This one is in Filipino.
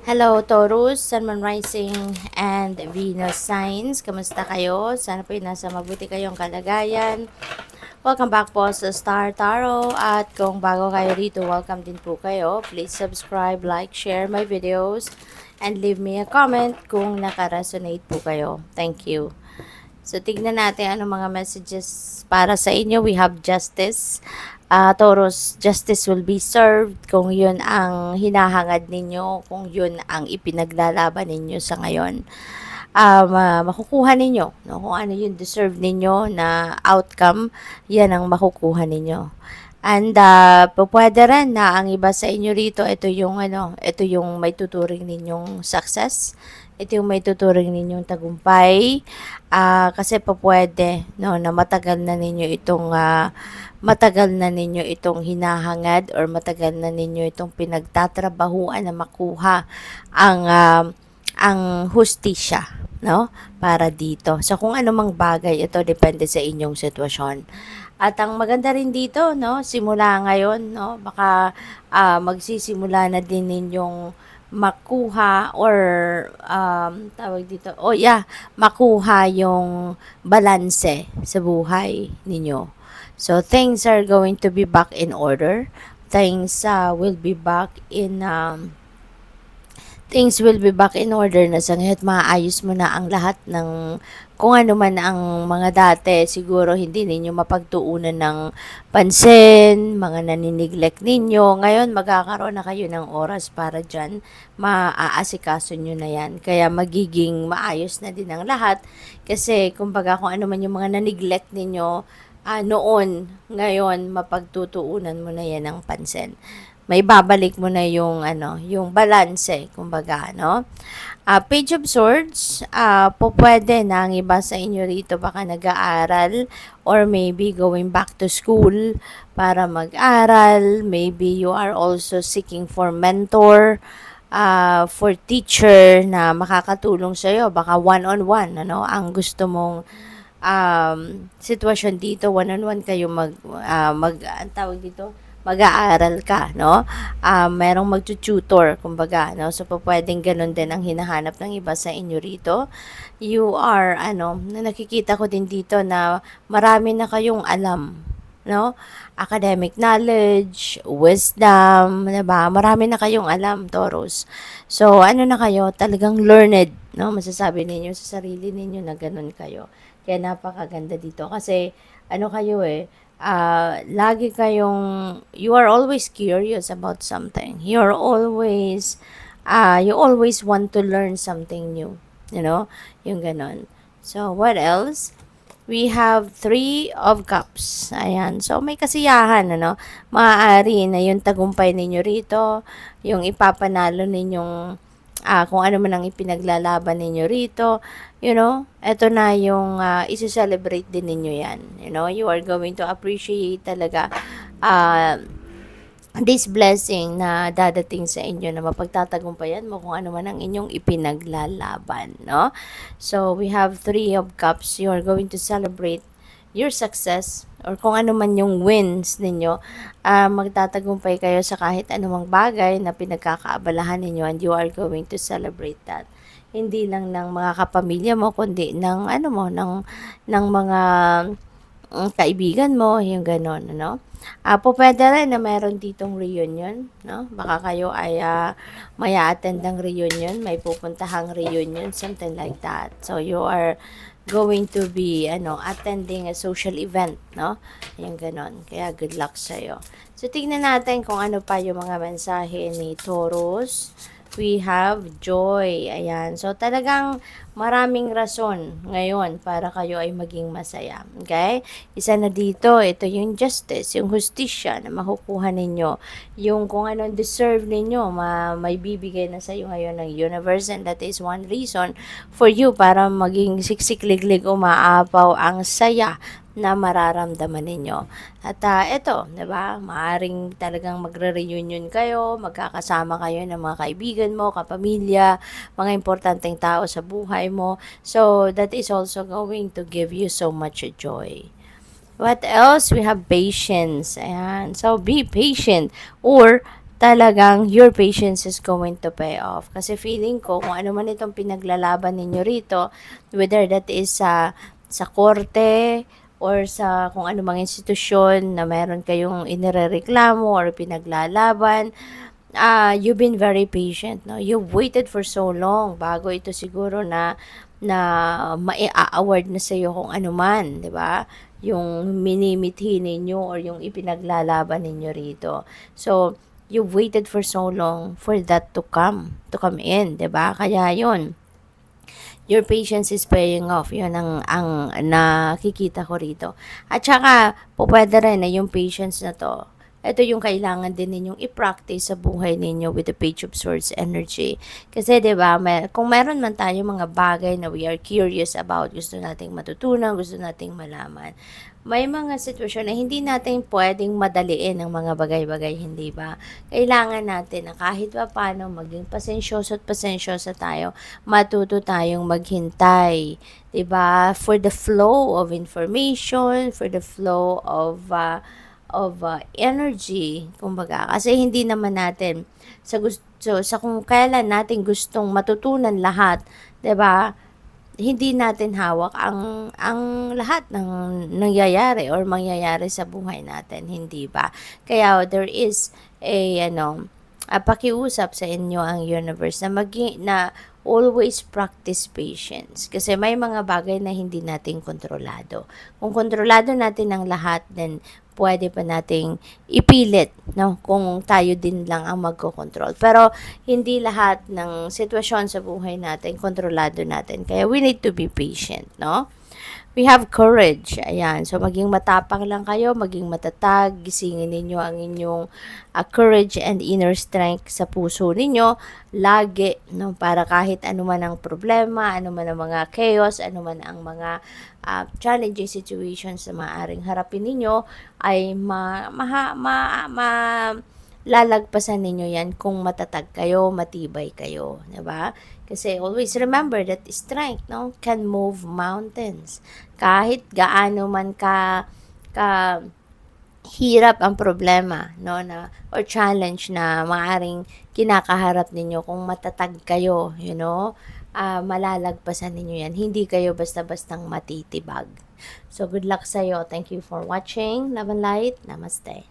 Hello, Taurus, Sun, Moon Rising, and Venus Signs. Kamusta kayo? Sana po nasa mabuti kayong kalagayan. Welcome back po sa Star Tarot. At kung bago kayo dito, welcome din po kayo. Please subscribe, like, share my videos, and leave me a comment kung naka-resonate po kayo. Thank you. So, tignan natin ano mga messages para sa inyo. We have justice. Taurus, justice will be served kung yun ang hinahangad ninyo, kung yun ang ipinaglalaban ninyo sa ngayon. Makukuha ninyo, no? Kung ano yung deserve ninyo na outcome, yan ang makukuha ninyo. And pwede rin na ang iba sa inyo rito, ito yung may tuturing ninyong success. Ito yung may tuturing ninyong tagumpay. Kasi pwede, no, na matagal na ninyo itong hinahangad or matagal na ninyo itong pinagtatrabahuan na makuha ang hustisya, no, para dito. So kung anumang bagay, ito depende sa inyong sitwasyon. At ang maganda rin dito, no, simula ngayon, no, baka magsisimula na din ninyong makuha or tawag dito, makuha yung balanse sa buhay ninyo. So things are going to be back in order. Things will be back in things will be back in order na sa ngayon. Maayos mo na ang lahat ng kung ano man ang mga dati siguro hindi ninyo mapagtuunan ng pansin, mga naniniglect ninyo. Ngayon magkakaroon na kayo ng oras para dyan, maaasikaso nyo na yan. Kaya magiging maayos na din ang lahat kasi kumbaga kung ano man yung mga naniglect ninyo noon, ngayon mapagtutuunan mo na yan ng pansin. May babalik mo na yung yung balance, kumbaga, no? Page of Swords, pwede na ang iba sa inyo rito baka nag-aaral or maybe going back to school para mag-aral. Maybe you are also seeking for mentor, for teacher na makakatulong sa iyo. Baka one-on-one, ang gusto mong sitwasyon dito. One-on-one kayo ang tawag dito, mag-aaral ka, no? Merong mag-tutor, kumbaga, no? So, pwedeng ganun din ang hinahanap ng iba sa inyo rito. You are, nakikita ko din dito na marami na kayong alam, no? Academic knowledge, wisdom, diba? Marami na kayong alam, Taurus. So, na kayo, talagang learned, no? Masasabi ninyo sa sarili ninyo na ganun kayo. Kaya napakaganda dito kasi, kayo lagi you are always curious about something. You always want to learn something new. Yung ganon. So, what else? We have 3 of Cups. Ayan. So, may kasiyahan, Maaari na yung tagumpay ninyo rito, yung ipapanalo ninyong kung ano man ang ipinaglalaban ninyo rito, eto na yung isi-celebrate din ninyo yan. You are going to appreciate talaga this blessing na dadating sa inyo na mapagtatagumpayan mo kung ano man ang inyong ipinaglalaban, no? So, we have 3 of Cups. You are going to celebrate your success or kung ano man yung wins ninyo, magtatagumpay kayo sa kahit anumang bagay na pinagkakaabalahan ninyo and you are going to celebrate that. Hindi lang ng mga kapamilya mo, kundi ng ng mga kaibigan mo, yung ganon, pwede rin na meron ditong reunion, no? Baka kayo ay may attend ng reunion, may pupuntahang reunion, something like that. So, you are going to be attending a social event, no? Yung ganon. Kaya good luck sa iyo. So tingnan natin kung ano pa yung mga mensahe ni Taurus. We have joy. Ayan. So talagang maraming rason ngayon para kayo ay maging masaya. Okay? Isa na dito, ito yung justice, yung hustisya na makukuha ninyo. Yung kung anong deserve ninyo, may bibigay na sa iyo ngayon ng universe, and that is one reason for you para maging siksik-liglig umaapaw ang saya na mararamdaman ninyo. At ito, 'di ba? Maaring talagang magre-reunion kayo, magkakasama kayo ng mga kaibigan mo, kapamilya, mga importanteng tao sa buhay mo. So that is also going to give you so much joy. What else? We have patience. Ayan. So be patient or talagang your patience is going to pay off. Kasi feeling ko, kung ano man itong pinaglalaban ninyo rito, whether that is sa korte, or sa kung ano mang institusyon na meron kayong inirereklamo or pinaglalaban, you've been very patient, no? You've waited for so long bago ito siguro na mai-award na sa iyo kung ano man, 'di ba? Yung minimithi ninyo or yung ipinaglalaban ninyo rito. So, you've waited for so long for that to come in, 'di ba? Kaya 'yun, your patience is paying off. Yun ang nakikita ko rito. At saka, po pwede rin na yung patience na to, ito yung kailangan din ninyong i-practice sa buhay ninyo with the Page of Swords energy. Kasi 'di ba, kung meron man tayong mga bagay na we are curious about, gusto nating matutunan, gusto nating malaman, may mga sitwasyon na hindi natin pwedeng madaliin ang mga bagay-bagay, hindi ba? Kailangan natin na kahit pa paano maging pasensyoso at pasensyosa tayo, matuto tayong maghintay, 'di ba? For the flow of information, for the flow of energy, kumbaga. Kasi hindi naman natin sa kung kailan natin gustong matutunan lahat, 'di ba? Hindi natin hawak ang lahat ng nangyayari or mangyayari sa buhay natin, hindi ba? Kaya there is a pakiusap sa inyo ang universe na always practice patience. Kasi may mga bagay na hindi natin kontrolado. Kung kontrolado natin ang lahat, then pwede pa nating ipilit, no? Kung tayo din lang ang magkocontrol. Pero hindi lahat ng sitwasyon sa buhay natin kontrolado natin. Kaya we need to be patient, no? We have courage. Ayan. So, maging matapang lang kayo, maging matatag, gisingin ninyo ang inyong courage and inner strength sa puso ninyo lagi, no? Para kahit ano man ang problema, ano man ang mga chaos, ano man ang mga challenging situations na maaaring harapin ninyo, ay lalagpasan ninyo yan kung matatag kayo, matibay kayo, 'di ba? Kasi always remember that strength, no, can move mountains. Kahit gaano man ka hirap ang problema, no, na or challenge na maaring kinakaharap ninyo, kung matatag kayo, malalagpasan ninyo yan. Hindi kayo basta-bastang matitibag. So, good luck sa'yo. Thank you for watching. Love and light. Namaste.